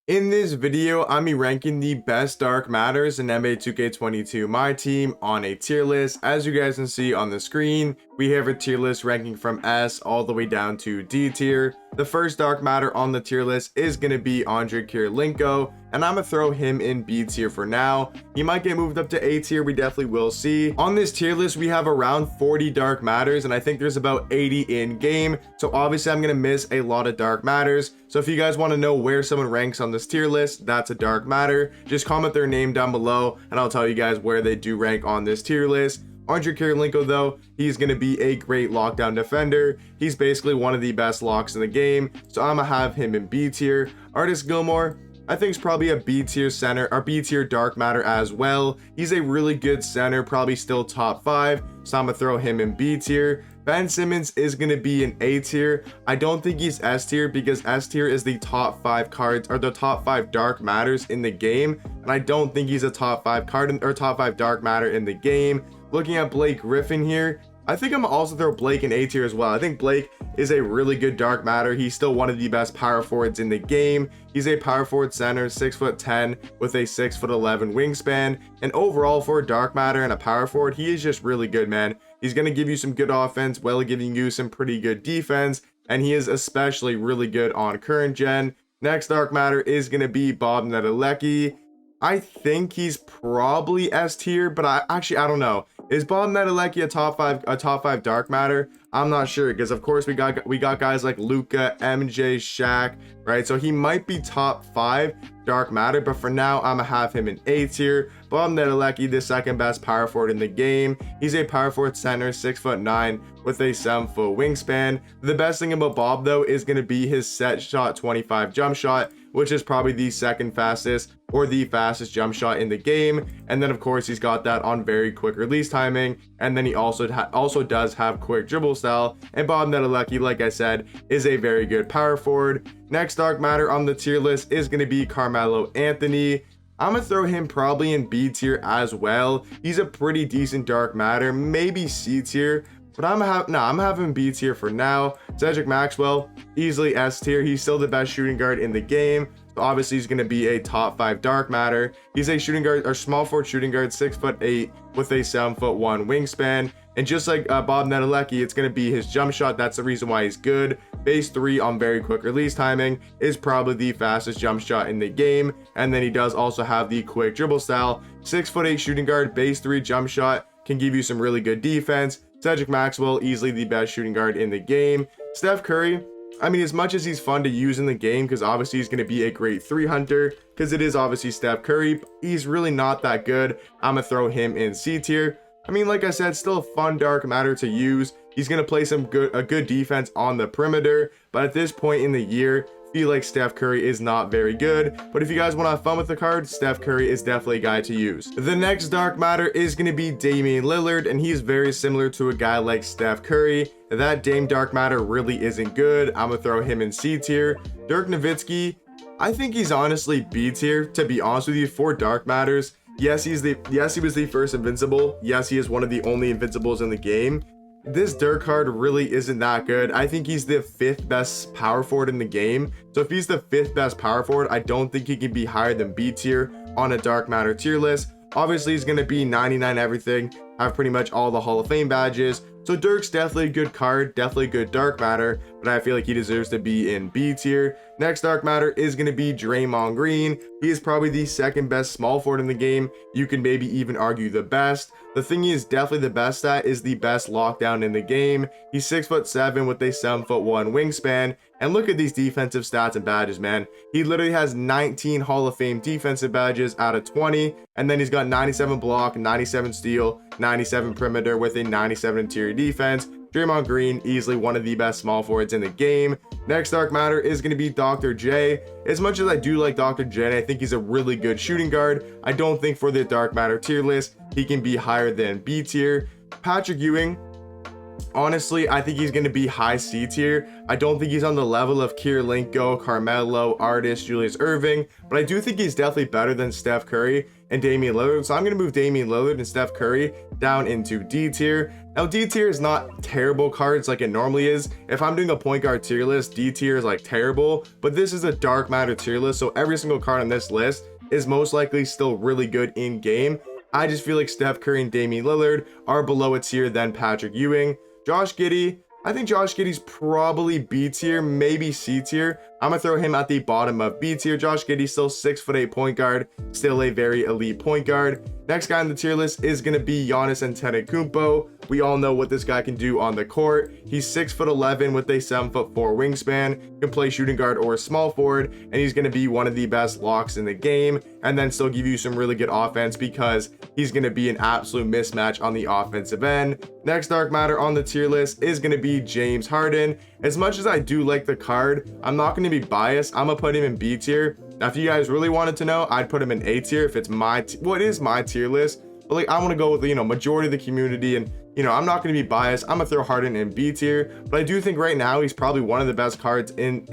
In this video, I'm be ranking the best dark matters in NBA 2K22 My Team on a tier list. As you guys can see on the screen, we have a tier list ranking from S all the way down to D tier. The first dark matter on the tier list is going to be Kirilinko, and I'm going to throw him in B tier for now. He might get moved up to A tier, we definitely will see. On this tier list, we have around 40 dark matters, and I think there's about 80 in game. So obviously I'm going to miss a lot of dark matters. So if you guys want to know where someone ranks on this tier list, that's a dark matter. Just comment their name down below and I'll tell you guys where they do rank on this tier list. Kirilinko though, he's going to be a great lockdown defender. He's basically one of the best locks in the game, so I'm gonna have him in B tier. Artis Gilmore, I think is probably a B tier center or B tier dark matter as well. He's a really good center, probably still top 5, so I'm gonna throw him in B tier. Ben Simmons is going to be an A tier. I don't think he's S tier because S tier is the top 5 cards or the top 5 dark matters in the game, and I don't think he's a top 5 card or top 5 dark matter in the game. Looking at Blake Griffin here, I think I'm also throw Blake in A tier as well. I think Blake is a really good dark matter. He's still one of the best power forwards in the game. He's a power forward center, 6'10" with a 6'11" wingspan, and overall for a dark matter and a power forward, he is just really good, man. He's going to give you some good offense while giving you some pretty good defense, and he is especially really good on current gen. Next dark matter is going to be Bob Nedelecki. I think he's probably S tier, but I don't know. Is Bob Nedelecki a top 5 dark matter? I'm not sure, because of course we got guys like Luka, MJ, Shaq, right? So he might be top 5 dark matter, but for now I'm gonna have him in A tier. Bob Nedelecki, the second best power forward in the game. He's a power forward center, 6'9" with a 7-foot wingspan. The best thing about Bob though is gonna be his set shot 25 jump shot, which is probably the second fastest or the fastest jump shot in the game. And then of course he's got that on very quick release timing, and then he also does have quick dribble style. And Bob Nedelecki, like I said, is a very good power forward. Next dark matter on the tier list is going to be Carmelo Anthony. I'm gonna throw him probably in B tier as well. He's a pretty decent dark matter, maybe C tier, but I'm having B tier for now. Cedric Maxwell, easily S tier. He's still the best shooting guard in the game, so obviously he's going to be a top 5 dark matter. He's a shooting guard or small forward shooting guard, 6'8" with a 7'1" wingspan. And just like Bob Nedelecki, it's going to be his jump shot. That's the reason why he's good. Base 3 on very quick release timing is probably the fastest jump shot in the game. And then he does also have the quick dribble style. 6'8" shooting guard, base 3 jump shot, can give you some really good defense. Cedric Maxwell, easily the best shooting guard in the game. Steph Curry, I mean, as much as he's fun to use in the game, because obviously he's going to be a great 3 hunter, because it is obviously Steph Curry, he's really not that good. I'm going to throw him in C tier. I mean, like I said, still a fun dark matter to use. He's going to play a good defense on the perimeter, but at this point in the year, feel like Steph Curry is not very good. But if you guys want to have fun with the card, Steph Curry is definitely a guy to use. The next dark matter is going to be Damien Lillard, and he's very similar to a guy like Steph Curry. That Dame dark matter really isn't good. I'm gonna throw him in C tier. Dirk Nowitzki, I think he's honestly B tier, to be honest with you, for dark matters. Yes, he was the first invincible. Yes, he is one of the only invincibles in the game. This Dirk card really isn't that good. I think he's the 5th best power forward in the game. So if he's the 5th best power forward, I don't think he can be higher than B tier on a dark matter tier list. Obviously, he's going to be 99 everything, have pretty much all the Hall of Fame badges. So Dirk's definitely a good card, definitely a good dark matter, but I feel like he deserves to be in B tier. Next dark matter is going to be Draymond Green. He is probably the 2nd best small forward in the game. You can maybe even argue the best. The thing he is definitely the best at is the best lockdown in the game. He's 6'7" with a 7'1" wingspan. And look at these defensive stats and badges, man. He literally has 19 Hall of Fame defensive badges out of 20. And then he's got 97 block, 97 steal, 97 perimeter with a 97 interior defense. Draymond Green, easily one of the best small forwards in the game. Next dark matter is going to be Dr. J. As much as I do like Dr. J, I think he's a really good shooting guard, I don't think for the dark matter tier list, he can be higher than B tier. Patrick Ewing, Honestly, I think he's going to be high C tier. I don't think he's on the level of Kirilinko, Carmelo, Artis, Julius Erving, but I do think he's definitely better than Steph Curry and Damien Lillard. So I'm going to move Damien Lillard and Steph Curry down into D tier. Now, D tier is not terrible cards like it normally is. If I'm doing a point guard tier list, D tier is like terrible, but this is a dark matter tier list. So every single card on this list is most likely still really good in game. I just feel like Steph Curry and Damien Lillard are below a tier than Patrick Ewing. Josh Giddey, I think Josh Giddey's probably B tier, maybe C tier. I'm gonna throw him at the bottom of B tier. Josh Giddey, still 6'8" point guard, still a very elite point guard. Next guy on the tier list is gonna be Giannis Antetokounmpo. We all know what this guy can do on the court. He's 6'11" with a 7'4" wingspan, can play shooting guard or small forward, and he's gonna be one of the best locks in the game, and then still give you some really good offense because he's gonna be an absolute mismatch on the offensive end. Next dark matter on the tier list is gonna be James Harden. As much as I do like the card, I'm not gonna be biased. I'm gonna put him in B tier. Now, if you guys really wanted to know, I'd put him in A tier if it's my, what is my tier list. But like, I want to go with, majority of the community, and, I'm not going to be biased. I'm going to throw Harden in B tier, but I do think right now he's probably one of the best cards in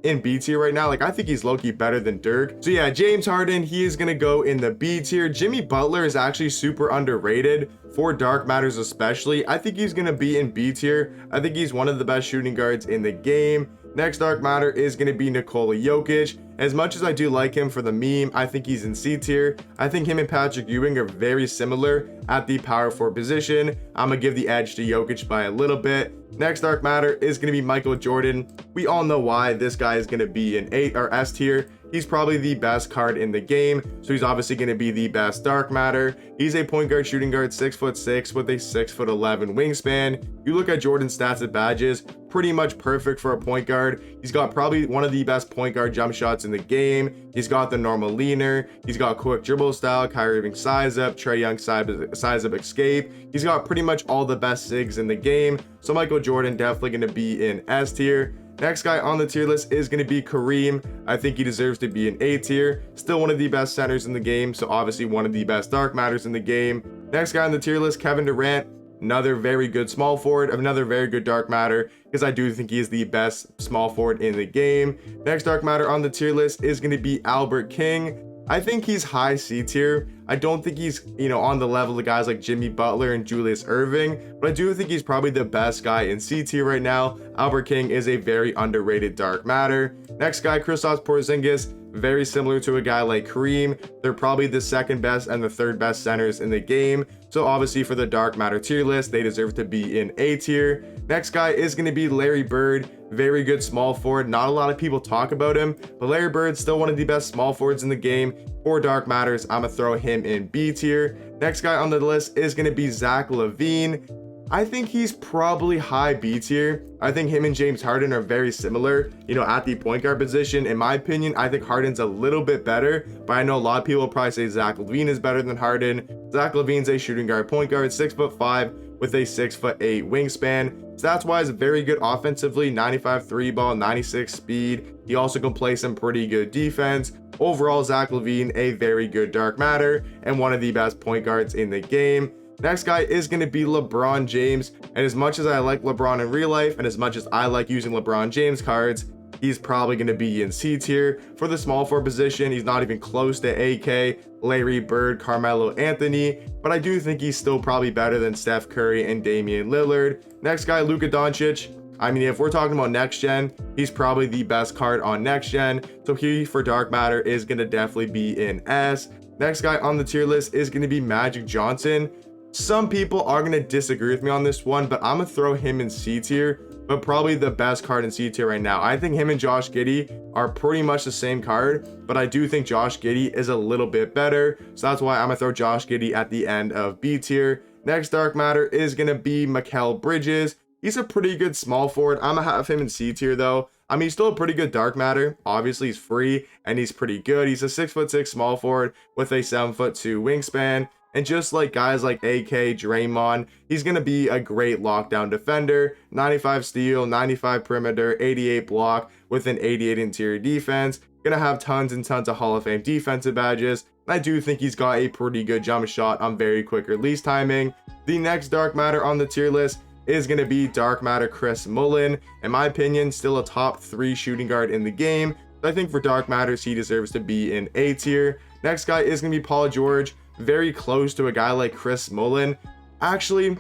B tier right now. Like, I think he's low-key better than Dirk. So yeah, James Harden, he is going to go in the B tier. Jimmy Butler is actually super underrated for dark matters especially. I think he's going to be in B tier. I think he's one of the best shooting guards in the game. Next dark matter is going to be Nicola Yokish. As much as I do like him for the meme, I think he's in C tier. I think him and Patrick Ewing are very similar at the power forward position. I'm going to give the edge to Jokic by a little bit. Next dark matter is going to be Michael Jordan. We all know why this guy is going to be in A or S tier. He's probably the best card in the game, so he's obviously going to be the best dark matter. He's a point guard shooting guard, 6'6" with a 6'11" wingspan. You look at Jordan's stats and badges, pretty much perfect for a point guard. He's got probably one of the best point guard jump shots in the game. He's got the normal leaner. He's got quick dribble style, Kyrie Irving size up, Trae Young size up escape. He's got pretty much all the best SIGs in the game. So Michael Jordan definitely going to be in S tier. Next guy on the tier list is going to be Kareem. I think he deserves to be in A tier. Still one of the best centers in the game, so obviously one of the best dark matters in the game. Next guy on the tier list, Kevin Durant. Another very good small forward, another very good dark matter, because I do think he is the best small forward in the game. Next dark matter on the tier list is going to be Albert King. I think he's high C tier. I don't think he's, on the level of guys like Jimmy Butler and Julius Erving, but I do think he's probably the best guy in C tier right now. Albert King is a very underrated dark matter. Next guy, Kristaps Porzingis. Very similar to a guy like Kareem. They're probably the second best and the third best centers in the game. So obviously for the dark matter tier list, they deserve to be in A tier. Next guy is going to be Larry Bird. Very good small forward. Not a lot of people talk about him, but Larry Bird's still one of the best small forwards in the game. For dark matters, I'm going to throw him in B tier. Next guy on the list is going to be Zach LaVine. I think he's probably high B tier. I think him and James Harden are very similar, at the point guard position. In my opinion, I think Harden's a little bit better, but I know a lot of people will probably say Zach LaVine is better than Harden. Zach LaVine's a shooting guard point guard, 6'5" with a 6'8" wingspan. Stats wise, very good offensively, 95 3 ball, 96 speed. He also can play some pretty good defense. Overall, Zach LaVine, a very good dark matter and one of the best point guards in the game. Next guy is going to be LeBron James, and as much as I like LeBron in real life and as much as I like using LeBron James cards, he's probably going to be in C tier. For the small forward position, he's not even close to AK, Larry Bird, Carmelo Anthony, but I do think he's still probably better than Steph Curry and Damian Lillard. Next guy, Luka Doncic. I mean, if we're talking about next gen, he's probably the best card on next gen, so he for dark matter is going to definitely be in S. Next guy on the tier list is going to be Magic Johnson. Some people are going to disagree with me on this one, but I'm going to throw him in C tier, but probably the best card in C tier right now. I think him and Josh Giddey are pretty much the same card, but I do think Josh Giddey is a little bit better. So that's why I'm going to throw Josh Giddey at the end of B tier. Next dark matter is going to be Mikael Bridges. He's a pretty good small forward. I'm going to have him in C tier though. I mean, he's still a pretty good dark matter. Obviously, he's free and he's pretty good. He's a 6'6" small forward with a 7'2" wingspan. And just like guys like AK, Draymond, he's going to be a great lockdown defender. 95 steal, 95 perimeter, 88 block with an 88 interior defense. Going to have tons and tons of Hall of Fame defensive badges. I do think he's got a pretty good jump shot on very quick release timing. The next dark matter on the tier list is going to be dark matter Chris Mullin. In my opinion, still a top 3 shooting guard in the game. I think for dark matters, he deserves to be in A tier. Next guy is going to be Paul George, very close to a guy like Chris Mullin. Actually,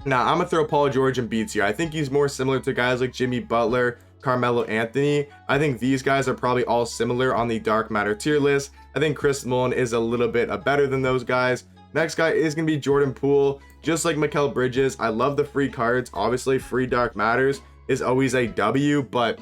nah, I'm going to throw Paul George in B tier. I think he's more similar to guys like Jimmy Butler, Carmelo Anthony. I think these guys are probably all similar on the dark matter tier list. I think Chris Mullin is a little bit better than those guys. Next guy is going to be Jordan Poole. Just like Mikael Bridges, I love the free cards. Obviously, free dark matters is always a W, but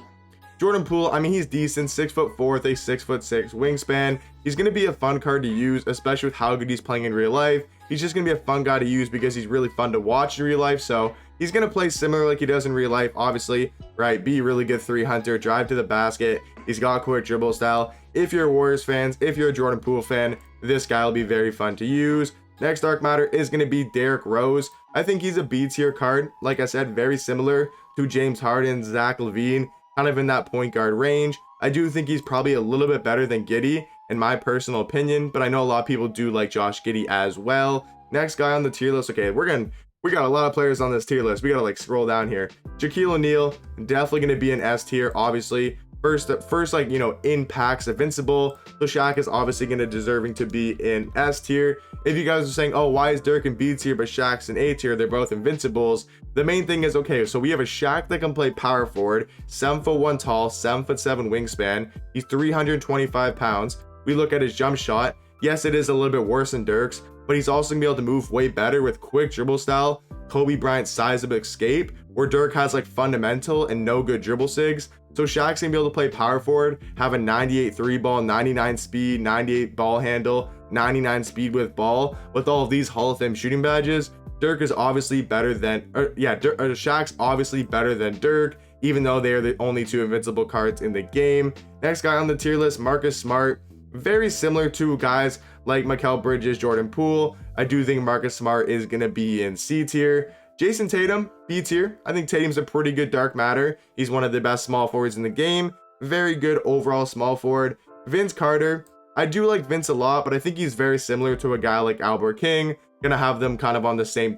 Jordan Poole, I mean, he's decent, 6'4" with a 6'6" wingspan. He's going to be a fun card to use, especially with how good he's playing in real life. He's just going to be a fun guy to use because he's really fun to watch in real life. So he's going to play similar like he does in real life, obviously, right? Be a really good 3-hunter, drive to the basket. He's got quick dribble style. If you're Warriors fans, if you're a Jordan Poole fan, this guy will be very fun to use. Next dark matter is going to be Derrick Rose. I think he's a B tier card. Like I said, very similar to James Harden, Zach LaVine, kind of in that point guard range. I do think he's probably a little bit better than Giddey in my personal opinion, but I know a lot of people do like Josh Giddey as well. Next guy on the tier list. Okay, we got a lot of players on this tier list. We gotta like scroll down here. Shaquille O'Neal, definitely gonna be an S tier, obviously. First, like, you know, impacts invincible. So Shaq is obviously gonna deserving to be in S tier. If you guys are saying, oh, why is Dirk in B tier but Shaq's in A tier? They're both invincibles. The main thing is, okay, so we have a Shaq that can play power forward, 7'1" tall, 7'7" wingspan. He's 325 pounds. We look at his jump shot. Yes, it is a little bit worse than Dirk's, but he's also gonna be able to move way better with quick dribble style, Kobe Bryant size of escape, where Dirk has like fundamental and no good dribble sigs. So Shaq's gonna be able to play power forward, have a 98 3 ball, 99 speed, 98 ball handle, 99 speed with ball. With all of these Hall of Fame shooting badges, Dirk is obviously better than, Shaq's obviously better than Dirk, even though they are the only 2 invincible cards in the game. Next guy on the tier list, Marcus Smart. Very similar to guys like Mikael Bridges, Jordan Poole. I do think Marcus Smart is gonna be in C tier. Jason Tatum, B tier. I think Tatum's a pretty good dark matter. He's one of the best small forwards in the game. Very good overall small forward. Vince Carter. I do like Vince a lot, but I think he's very similar to a guy like Albert King. Gonna have them kind of on the same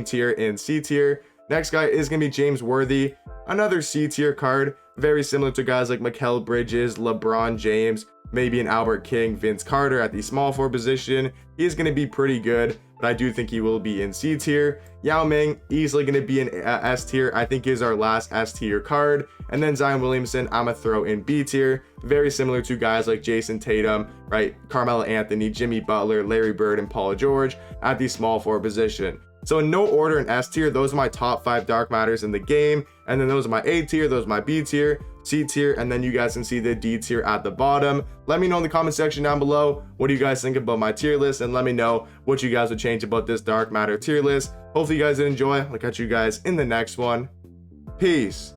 tier in C tier. Next guy is gonna be James Worthy. Another C tier card. Very similar to guys like Mikael Bridges, LeBron James, maybe an Albert King, Vince Carter at the small forward position. He's going to be pretty good, but I do think he will be in C tier. Yao Ming, easily going to be in S tier. I think is our last S tier card. And then Zion Williamson, I'm going to throw in B tier. Very similar to guys like Jason Tatum, right? Carmelo Anthony, Jimmy Butler, Larry Bird, and Paul George at the small forward position. So in no order in S tier, those are my top 5 dark matters in the game. And then those are my A tier, those are my B tier, C tier, and then you guys can see the D tier at the bottom. Let me know in the comment section down below, what do you guys think about my tier list? And let me know what you guys would change about this dark matter tier list. Hopefully you guys did enjoy. I'll catch you guys in the next one. Peace.